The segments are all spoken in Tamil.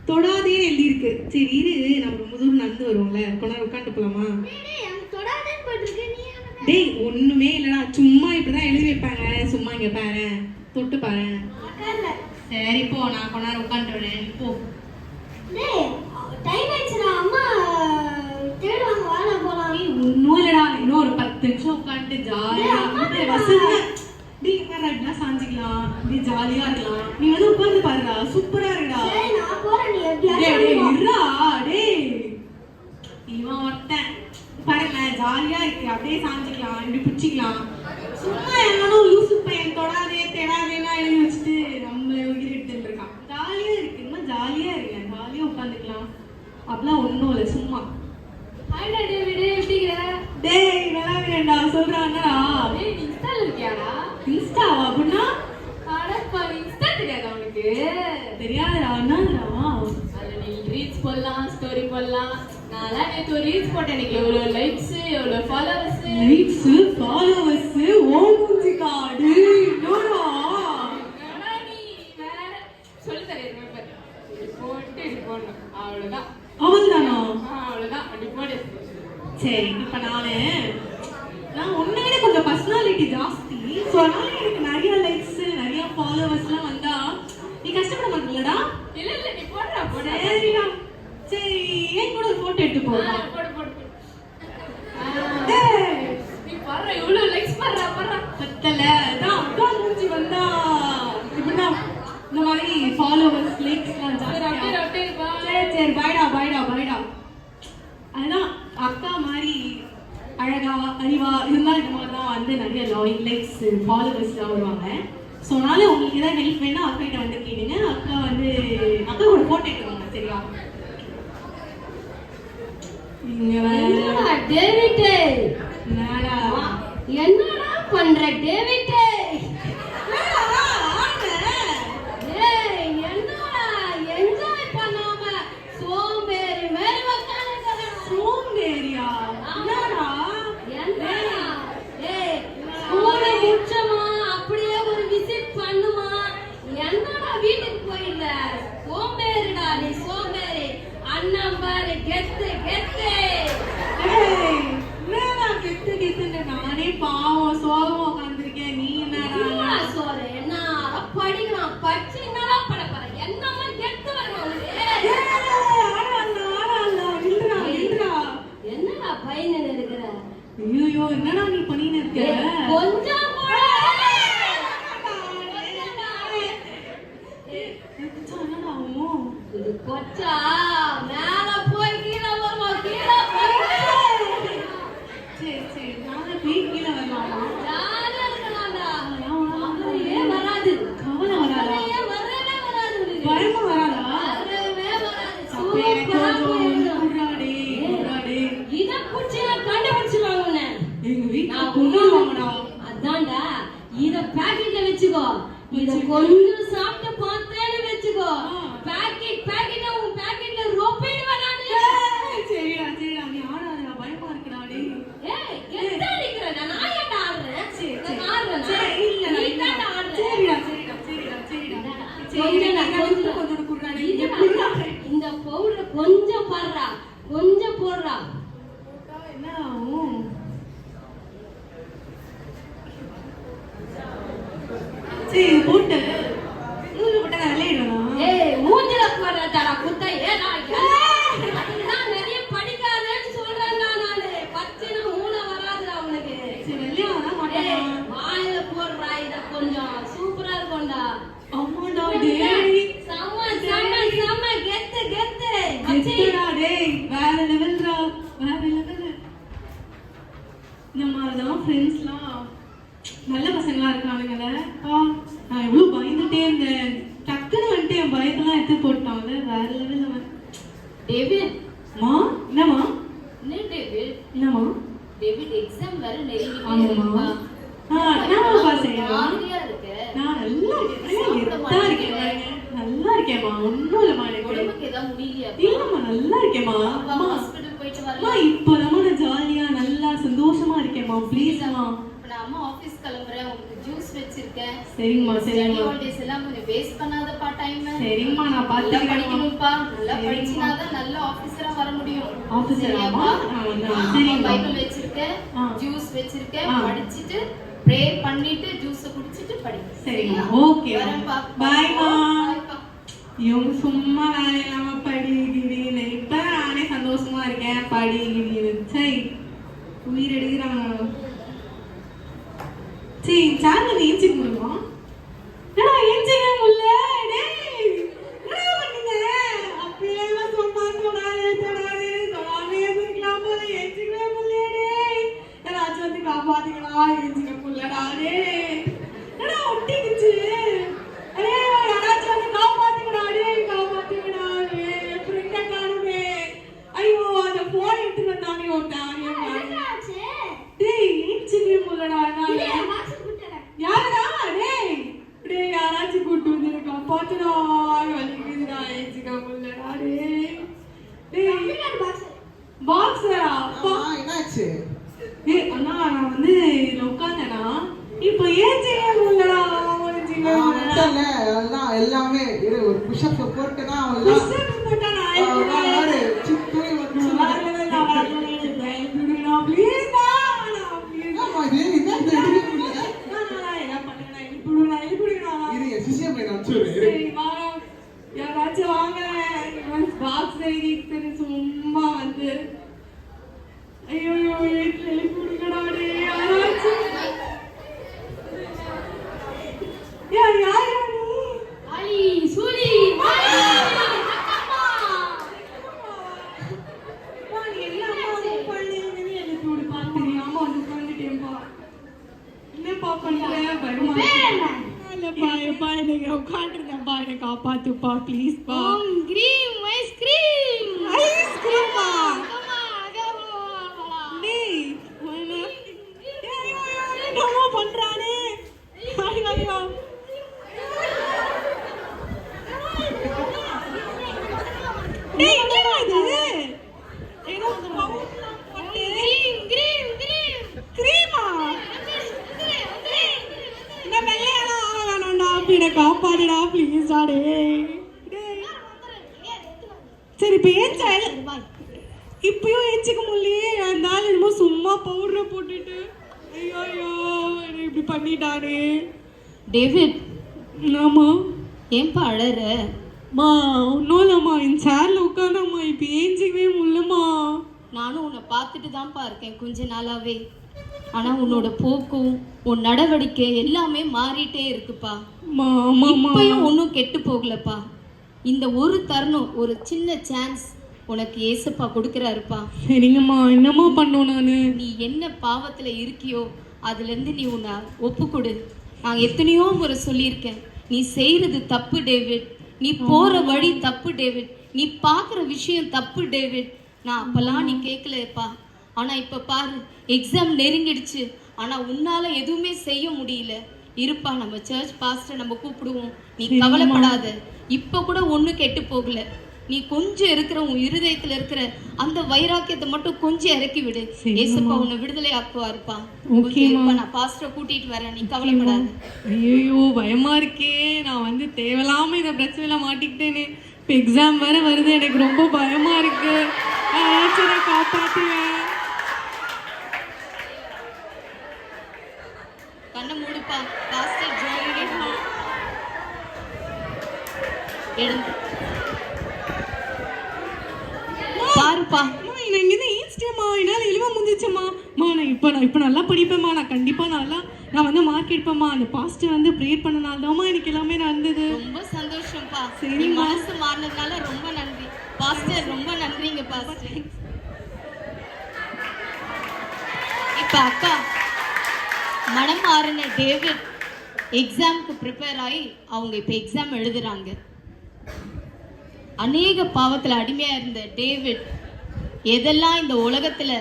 தொடாதே எழுதி இருக்கு. சரி இரு, நம்ம ரொம்ப தூரம் நடந்து வருவோம்ல, கொஞ்ச நேரம் உட்காந்து போலாமா? டேய் ஒண்ணுமே இல்லடா, சும்மா இப்படிதான் எழுதி வைப்பாங்க. சும்மா இங்க பாரு, தொட்டு பாரு. சரி போ, நான் கொஞ்ச நேரம் உட்காந்து வரேன். போ. ஒன்னும் இல்லடா, இன்னும் ஒரு 10 நிமிஷம் உட்காந்து ஜாலியா சாஞ்சிக்கலாம், நீ ஜாலியா இருக்கலாம். நீ வந்து உட்கார்ந்து பாருடா, சூப்பரா இருக்குடா. இவன் ஒருத்தன் பாருங்க, ஜாலியா இருக்கு. அப்படியே சாஞ்சிக்கலாம், இப்படி பிடிச்சிக்கலாம். சும்மா என்னாலும் யூசு பையன் தொடாதே தேடாதேன்னா எழுதி வச்சுட்டு நம்மள உயிர் எடுத்துட்டு இருக்கான். ஜாலியா இருக்கு, இன்னும் ஜாலியா இருக்கு, ஜாலியா உட்காந்துக்கலாம். அப்படிலாம் ஒன்றும் இல்லை, சும்மா டேய் நல்லா வேண்டா சொல்றாங்கடா. டேய் இன்ஸ்டால இருக்கியாடா? இன்ஸ்டாவா? அப்படின்னா இன்ஸ்டா தெரியாதா உனக்கு? தெரியாதுடா. என்னடா அதுல நீ ரீல்ஸ் போடலாம், ஸ்டோரி போடலாம். நான்லாம் நேத்து ஒரு ரீல்ஸ் போட்டேன். எனக்கு எவ்வளவு லைக்ஸ், எவ்வளவு ஃபாலோவர்ஸ். லைக்ஸ் ஃபாலோவர்ஸ் ஓமுஞ்சி கார்டு என்னடா நீ வேற சொல்லி தரேன். போட்டு இது போடணும், அவ்வளவுதான். அவள்தானா? அவ்வளவுதான், அப்படி போடு. சரி, இப்ப நான் உன்னை விட கொஞ்சம் பர்சனாலிட்டி ஜாஸ்தி. ஸோ அதனால எனக்கு நிறைய லைக்ஸ் நிறைய ஃபாலோவர்ஸ்லாம் வந்தா நீ கஷ்டப்பட மாட்டீங்களடா? இல்ல இல்ல, நீ போடுறா போடு. சரிடா, சரி என் கூட ஒரு போட்டோ எடுத்து போடுறா. போடு போடு. நீ பாரு எவ்வளவு லைக்ஸ் பண்றா பாரு. பத்தல தான் அக்கா மூஞ்சி வந்தா இப்படின்னா இந்த மாதிரி ஃபாலோவர்ஸ் லைக்ஸ்லாம் ஜாஸ்தி. சரி பாய்டா பாய்டா பாய்டா. அதுதான் அக்கா மாதிரி அழகா அறிவா இருந்தால் இந்த மாதிரி தான் வந்து நிறைய லைக்ஸ் ஃபாலோவர்ஸ்லாம் வருவாங்க. ஸோ அதனால உங்களுக்கு ஏதாவது ஹெல்ப் வேணா அக்கா கிட்ட வந்து கேளுங்க. அக்கா வந்து அக்காவோட போட்டோ எடுத்துக்கோங்க, சரியா? என்னடா பண்ற டேவிட்? நானே பாவம் சோகமா உட்காந்துருக்கேன். நீ என்னடா சோறு என்ன படிக்கிறான், படிச்சு என்னடா பட போற? என்னமா கெட்டு என்னடா பையன் இருக்கிற? ஐயோ என்னடா நீ பண்ணின்னு இருக்க? கொஞ்சம் கொச்சா மேல போய் கீழே வருமா? கீழே சரி சரி, நானே போய் கீழே வரலாமா? வராது, கவலை வராதா? வரவே வராது, பயமா வராதா? வரவே வராது. இத குச்சி கண்டுபிடிச்சிருவாங்க. எங்க வீட்டுல கொண்டுவாங்கடா. அதான்டா, இத பாக்கெட்ல வச்சுக்கோ. இத கொஞ்சம் சாப்பிட்டு பார்த்தேன்னு வச்சுக்கோ. பாக்கெட் உன் பாக்கெட்ல ரொப்பிடுவேன் நானு. சரிடா சரிடா, நீ ஆடாதடா, பயமா இருக்குடா. டேய் ஏய் எந்த நிக்கறடா? நான் ஏன்டா ஆடுறேன்? சரி ஆடுறேன். சரி இல்ல நீ தான்டா ஆடுற. சரிடா சரிடா சரிடா சரிடா. கொஞ்சம் குடுறானே. இந்த பவுடர் கொஞ்சம் பாடுறா, கொஞ்சம் போடுறா. என்ன ஆகும்? சரி போட்டு மூஞ்சில போட்டா விளையாடணும். ஏய் மூஞ்சில போடுறடா குத்த. ஏடா அதுதான் நிறைய படிக்காதேன்னு சொல்றேன் நானு. பச்சைனா மூளை வராதுடா உனக்கு. சரி விளையாட மாட்டேன். வாயில போடுறா, இத கொஞ்சம் சூப்பரா இருக்கும்டா. அம்மாடா டேய் சம சம சம கெத்து கெத்து. கெத்துடா டேய், வேற லெவல்டா, வேற லெவல். இந்த மாதிரிதான் ஃப்ரெண்ட்ஸ்லாம் நல்ல பசங்களா இருக்கானுங்கல்ல. நான் எவ்வளவு பயந்துட்டே இருந்தேன். டக்குன்னு வந்துட்டு என் பயத்தெல்லாம் எடுத்து போட்டாங்க. வேற லெவல் அவன். டேவிட் மா என்னமா? என்ன டேவிட்? என்னமா? டேவிட் எக்ஸாம் வர ஆமாமா. நான் பாஸ் ஆயிடுவேன். இருக்கு. நான் நல்லா இருக்கேன். நல்லா இருக்கேம்மா, ஒன்றும் இல்லைம்மா. எனக்கு உடம்புக்கு ஏதாவது முடியலையா? இல்லைம்மா, நல்லா இருக்கேம்மா. ஹாஸ்பிட்டல் போயிட்டு வரலாம். இப்போதாம்மா நான் ஜாலியா நல்லா சந்தோஷமா இருக்கேம்மா. ப்ளீஸ்மா. நான் அம்மா ஆபீஸ் கிளம்புறேன், உங்களுக்கு ஜூஸ் வச்சிருக்கேன். சரிங்கம்மா சரிங்கம்மா. ஹாலிடேஸ் எல்லாம் கொஞ்சம் வேஸ்ட் பண்ணாதப்பா டைம். சரிங்கம்மா நான் நல்லா பாத்துக்கிறேன். படிக்கணும்ப்பா, நல்லா படிச்சினாதான் நல்ல ஆபீசரா வர முடியும். ஆபீசராமா? சரிப்பா. பைபிள் வச்சிருக்கேன், ஜூஸ் வச்சிருக்கேன், படிச்சிட்டு ப்ரே பண்ணிட்டு ஜூஸ் குடிச்சிட்டு படி. சரிங்கம்மா. ஓகே வரேன்ப்பா. பாய்மா. பாய்ப்பா. இவங்க சும்மா வேலை இல்லாம படிக்கிறீன்னு இப்ப நானே சந்தோஷமா இருக்கேன். படிக்கிறீன்னு சரி உயிர் எடுக்கிறாங்க. சரி சார்ல ஏஞ்சிக்க முடியுமா? என்னடா ஏஞ்சிக்க முடியல? டேய் என்ன பண்ணீங்க? அப்படியே சொன்னாங்க தொடாதே இருக்கலாம் போல ஏஞ்சிக்கவே முடியல. டேய் யாராச்சும் வந்து காப்பாத்தீங்களா? ஏஞ்சிக்க முடியலடா. டேய் என்னடா ஒட்டிக்கிச்சு? அரே யாராச்சும் வந்து காப்பாத்தீங்கடா. டேய் காப்பாத்தீங்கடா. என் ஃப்ரெண்ட காணுமே. ஐயோ அந்த போன் எடுத்து வந்தானே ஒருத்தன். டேய் ஏஞ்சிக்கவே முடியலடா. யாருடா? டேய் டேய் யாராச்சும் கூட்டு வந்து காப்பாத்துடா. வலிக்குதுடா. ஏஞ்சிக்க முடியலடா. டேய் பாக்ஸரா? என்னாச்சு? ஏய் அண்ணா நான் வந்து இதுல உட்கார்ந்தேனா இப்போ ஏஞ்சிக்க முடியலடா. எல்லாமே ஒரு புஷ்அப் போட்டுனா யாராச்சும் வாங்க பாக்ஸ் சும்மா வந்து ஐயோ எழுப்பிடுங்கடா. யாராச்சும் யார் யார் அலி சூலி காப்பாத்துப்பா ப்ளீஸ் பா. கிரீம் ஐஸ்கிரீம் ஐஸ்கிரீமா? டேய் என்னமோ பண்றானே. ஐயோ டேய் என்னடா இது? ஏதோ கிரீமா? நான் வெள்ளையெல்லாம் ஆக வேணாம்டா. அப்படியே காப்பாடுடா ப்ளீஸ். சரி இப்போ ஏஞ்சா இப்பயும் ஏஞ்சிக்க முடியலையே. அந்த ஆள் என்னமோ சும்மா பவுடரை போட்டுட்டு ஐயோ என்ன இப்படி பண்ணிட்டானே. டேவிட் ஆமா ஏன்பா அழற? மா ஒன்றும் இல்லைம்மா என் சேர்ல உட்காந்தாம்மா இப்போ ஏஞ்சிக்கவே முடியலம்மா. நானும் உன்னை பார்த்துட்டு தான்ப்பா இருக்கேன் கொஞ்ச நாளாவே. ஆனால் உன்னோட போக்கும் உன் நடவடிக்கை எல்லாமே மாறிட்டே இருக்குப்பா. இப்பயும் ஒன்றும் கெட்டு போகலப்பா. இந்த ஒரு தருணம், ஒரு சின்ன சான்ஸ் உனக்கு ஏசப்பா கொடுக்குறாருப்பா. சரிங்கம்மா என்னம்மா பண்ணோம் நான்? நீ என்ன பாவத்தில் இருக்கியோ அதுலேருந்து நீ உன்னை ஒப்புக்கொடு. நான் எத்தனையோ முறை சொல்லியிருக்கேன், நீ செய்கிறது தப்பு டேவிட், நீ போகிற வழி தப்பு டேவிட், நீ பார்க்குற விஷயம் தப்பு டேவிட். நான் அப்போல்லாம் நீ கேட்கலப்பா. ஆனால் இப்போ பாரு, எக்ஸாம் நெருங்கிடுச்சு. ஆனால் உன்னால் எதுவுமே செய்ய முடியல. இருப்பா, நம்ம சர்ச் பாஸ்டர் நம்ம கூப்பிடுவோம், நீ கவலைப்படாத. இப்போ கூட ஒன்றும் கெட்டு போகல. நீ கொஞ்சம் இருக்கிற உன் இருதயத்தில் இருக்கிற அந்த வைராக்கியத்தை மட்டும் கொஞ்சம் இறக்கி விடு. ஏசப்பா உன்னை விடுதலை ஆக்குவாருப்பா. நான் பாஸ்டரை கூட்டிட்டு வரேன், நீ கவலைப்படாத. ஐயோ பயமா இருக்கே, நான் வந்து தேவையில்லாம இந்த பிரச்சனையில மாட்டிக்கிட்டேனே. இப்போ எக்ஸாம் வேற வருது, எனக்கு ரொம்ப பயமா இருக்கு. காப்பாத்துவேன். கண்ணை மூடுப்பா. பாஸ்டர் ஜாயின் எடுத்து பாருப்பா. நான் இங்கேதான் ஈஸ்டேம்மா, என்னால் எழுவ முடிஞ்சிச்சம்மா. நான் இப்போ நல்லா படிப்பேம்மா. நான் கண்டிப்பாக நான் வந்து மார்க் எடுப்பேம்மா. அந்த பாஸ்டர் வந்து ப்ரேயர் பண்ணனால தான்மா எனக்கு எல்லாமே நடந்தது. ரொம்ப சந்தோஷம்ப்பா. சரி, மனசு மாறினதுனால ரொம்ப நன்றி பாஸ்டர். ரொம்ப நன்றிங்க பாஸ்டர். இப்போ அக்கா, மனம் மாறின டேவிட் எக்ஸாமுக்கு ப்ரிப்பேர் ஆகி அவங்க இப்போ எக்ஸாம் எழுதுறாங்க. அநேக பாவத்தில் அடிமையாக இருந்த டேவிட் எதெல்லாம் இந்த உலகத்தில்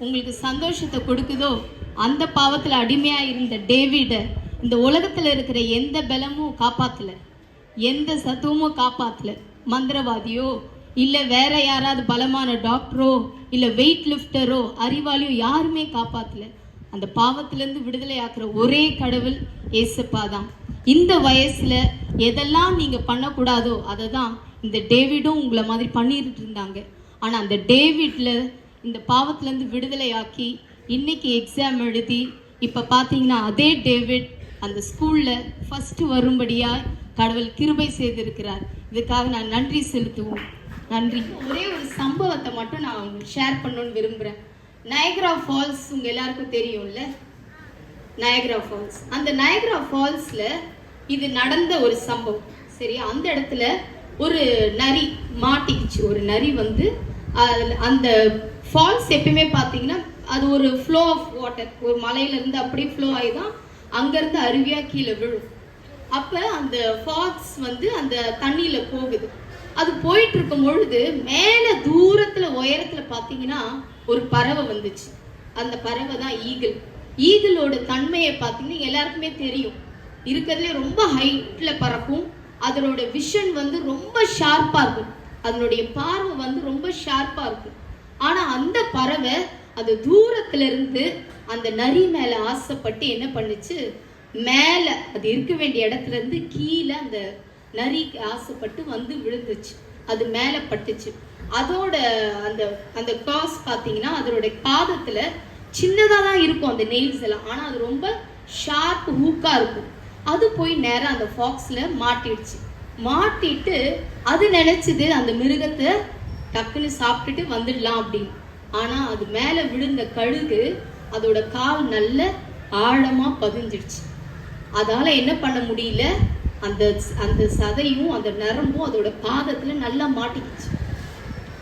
உங்களுக்கு சந்தோஷத்தை கொடுக்குதோ அந்த பாவத்தில் அடிமையாக இருந்த டேவிடை இந்த உலகத்தில் இருக்கிற எந்த பலமும் காப்பாற்றலை, எந்த சத்துவமும் காப்பாற்றலை. மந்திரவாதியோ இல்லை வேற யாராவது பலமான டாக்டரோ இல்லை வெயிட் லிஃப்டரோ அறிவாளியோ யாருமே காப்பாற்றலை. அந்த பாவத்திலேருந்து விடுதலை ஆக்குற ஒரே கடவுள் ஏசப்பா தான். இந்த வயசுல எதெல்லாம் நீங்க பண்ணக்கூடாதோ அதை தான் இந்த டேவிடும் உங்களை மாதிரி பண்ணிட்டு இருந்தாங்க. ஆனா அந்த டேவிட்ல இந்த பாவத்திலேருந்து விடுதலை ஆக்கி இன்னைக்கு எக்ஸாம் எழுதி இப்ப பாத்தீங்கன்னா அதே டேவிட் அந்த ஸ்கூல்ல ஃபர்ஸ்ட் வரும்படியா கடவுள் கிருபை செய்திருக்கிறார். இதுக்காக நான் நன்றி செலுத்துவோம். நன்றி. ஒரே ஒரு சம்பவத்தை மட்டும் நான் ஷேர் பண்ணணும்னு விரும்புகிறேன். நயக்ரா ஃபால்ஸ் உங்க எல்லாருக்கும் தெரியும்ல, நயக்ரா ஃபால்ஸ். அந்த நயக்ரா ஃபால்ஸ்ல இது நடந்த ஒரு சம்பவம். சரி, அந்த இடத்துல ஒரு நரி மாட்டிக்கிச்சு. ஒரு நரி வந்து அந்த ஃபால்ஸ் எப்பயுமே பார்த்தீங்கன்னா அது ஒரு ஃப்ளோ ஆஃப் வாட்டர், ஒரு மலையிலேருந்து அப்படியே ஃப்ளோ ஆகி தான் அங்கேருந்து அருவியாக கீழே விழும். அப்போ அந்த ஃபால்ஸ் வந்து அந்த தண்ணியில் போகுது. அது போயிட்டு இருக்கும் பொழுது மேலே தூரத்தில் உயரத்தில் பார்த்தீங்கன்னா ஒரு பறவை வந்துச்சு. அந்த பறவை தான் ஈகிள். ஈகிளோட தன்மையை பார்த்தீங்கன்னா எல்லாருக்குமே தெரியும், இருக்கிறதுலே ரொம்ப ஹைட்டில் பறக்கும். அதனோட விஷன் வந்து ரொம்ப ஷார்ப்பாக இருக்கும், அதனுடைய பார்வை வந்து ரொம்ப ஷார்ப்பாக இருக்கும். ஆனால் அந்த பறவை அது தூரத்துல இருந்து அந்த நரி மேலே ஆசைப்பட்டு என்ன பண்ணுச்சு, மேலே அது இருக்க வேண்டிய இடத்துல இருந்து கீழே அந்த நரிக்கு ஆசைப்பட்டு வந்து விழுந்துச்சு. அது மேலே பட்டுச்சு. அதோட அந்த அந்த காஸ் பார்த்தீங்கன்னா அதோட பாதத்தில் சின்னதாக தான் இருக்கும் அந்த நெயில்ஸ் எல்லாம், ஆனால் அது ரொம்ப ஷார்ப் ஹூக்காக இருக்கும். அது போய் நேராக அந்த ஃபாக்ஸில் மாட்டிடுச்சு. மாட்டிட்டு அது நினைச்சது அந்த மிருகத்தை டக்குன்னு சாப்பிட்டுட்டு வந்துடலாம் அப்படின்னு. ஆனால் அது மேலே விழுந்த கழுகு அதோட கால் நல்ல ஆழமாக பதிஞ்சிடுச்சு. அதால் என்ன பண்ண முடியல, அந்த அந்த சதையும் அந்த நரம்பும் அதோட பாதத்தில் நல்லா மாட்டிக்கிச்சு.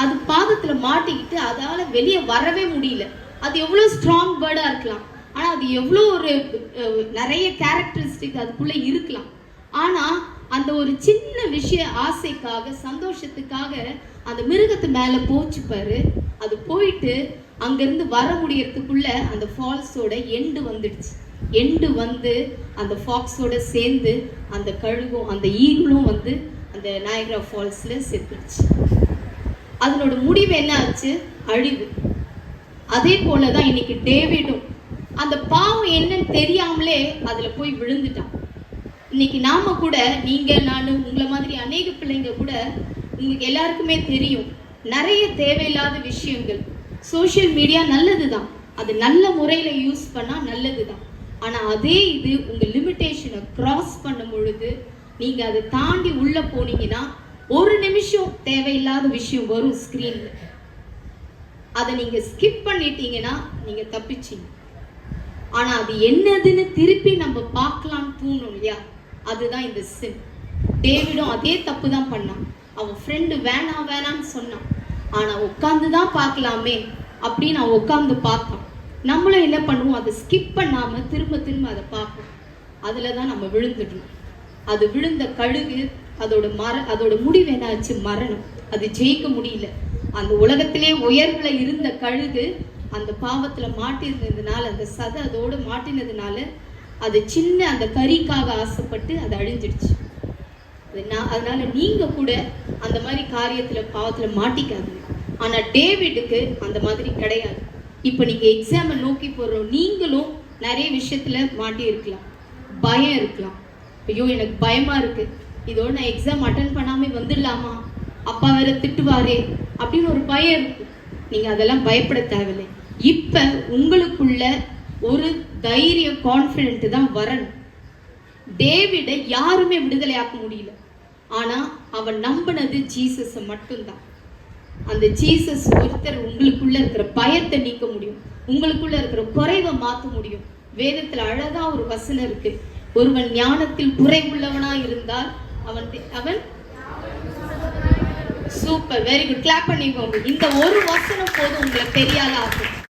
அது பாதத்தில் மாட்டிக்கிட்டு அதால் வெளியே வரவே முடியல. அது எவ்வளோ ஸ்ட்ராங் பேர்டாக இருக்கலாம், ஆனால் அது எவ்வளோ ஒரு நிறைய கேரக்டரிஸ்டிக் அதுக்குள்ளே இருக்கலாம். ஆனால் அந்த ஒரு சின்ன விஷய ஆசைக்காக சந்தோஷத்துக்காக அந்த மிருகத்து மேலே போச்சு பாரு. அது போயிட்டு அங்கேருந்து வர முடியறதுக்குள்ள அந்த ஃபால்ஸோட எண்டு வந்துடுச்சு. எண்டு வந்து அந்த ஃபாக்ஸோட சேர்ந்து அந்த கழுகும் அந்த ஈகிளும் வந்து அந்த நயக்ரா ஃபால்ஸில் செத்துடுச்சு. அதனோட முடிவு என்ன ஆச்சு, அழிவு. அதே போல தான் இன்னைக்கு டேவிடும் அந்த பாவம் என்னன்னு தெரியாமலே அதில் போய் விழுந்துட்டான். இன்னைக்கு நாம கூட, நீங்க நான் உங்களை மாதிரி அநேக பிள்ளைங்க கூட, உங்களுக்கு எல்லாருக்குமே தெரியும் நிறைய தேவையில்லாத விஷயங்கள். சோஷியல் மீடியா நல்லது தான், அது நல்ல முறையில் யூஸ் பண்ணால் நல்லது தான். ஆனால் அதே இது உங்கள் லிமிட்டேஷனை கிராஸ் பண்ணும் பொழுது நீங்கள் அதை தாண்டி உள்ளே போனீங்கன்னா ஒரு நிமிஷம் தேவையில்லாத விஷயம் வரும் ஸ்க்ரீனில். அதை நீங்கள் ஸ்கிப் பண்ணிட்டீங்கன்னா நீங்கள் தப்பிச்சிங்க. ஆனால் அது என்னதுன்னு திருப்பி நம்ம பார்க்கலான்னு தூணும் இல்லையா, அதுதான் இந்த சின். டேவிடும் அதே தப்பு தான் பண்ணான். அவன் ஃப்ரெண்டு வேணாம் வேணான்னு சொன்னான், ஆனால் உட்காந்து தான் பார்க்கலாமே அப்படின்னு அவன் உட்காந்து பார்த்தான். நம்மளும் என்ன பண்ணுவோம், அதை ஸ்கிப் பண்ணாமல் திரும்ப திரும்ப அதை பார்ப்போம். அதில் தான் நம்ம விழுந்துடணும். அது விழுந்த கழுகு அதோட முடிவு என்னாச்சு, மரணம். அது ஜெயிக்க முடியல. அந்த உலகத்திலே உயர்வுல இருந்த கழுகு அந்த பாவத்துல மாட்டிருந்ததுனால, அந்த சதை அதோடு மாட்டினதுனால அது சின்ன அந்த கறிக்காக ஆசைப்பட்டு அது அழிஞ்சிடுச்சு. அதனால நீங்க கூட அந்த மாதிரி காரியத்துல பாவத்துல மாட்டிக்காதீங்க. ஆனா டேவிடுக்கு அந்த மாதிரி கிடையாது. இப்ப நீங்க எக்ஸாமை நோக்கி போறோம், நீங்களும் நிறைய விஷயத்துல மாட்டி இருக்கலாம், பயம் இருக்கலாம். ஐயோ எனக்கு பயமா இருக்கு, இதோட நான் எக்ஸாம் அட்டன் பண்ணாம வந்துடலாமா, அப்பா வேற திட்டுவாரே அப்படின்னு ஒரு பயம் இருக்கு. நீங்க அதெல்லாம் பயப்பட தேவையில்லை. இப்ப உங்களுக்குள்ள ஒரு தைரியம், கான்ஃபிடென்ட் தான் வரணும். டேவிடை யாருமே விடுதலை ஆக்க முடியல, ஆனா அவன் நம்பினது ஜீசஸை மட்டும்தான். அந்த ஜீசஸ் ஒருத்தர் உங்களுக்குள்ள இருக்கிற பயத்தை நீக்க முடியும், உங்களுக்குள்ள இருக்கிற குறைவை மாற்ற முடியும். வேதத்துல அழகா ஒரு வசனம் இருக்கு, ஒருவன் ஞானத்தில் குறைவுள்ளவனா இருந்தால் அவன் சூப்பர், வெரி குட், கிளாப் பண்ணிக்கோங்க. இந்த ஒரு வசனம் போதும் உங்களை பெரிய ஆளா ஆகும்.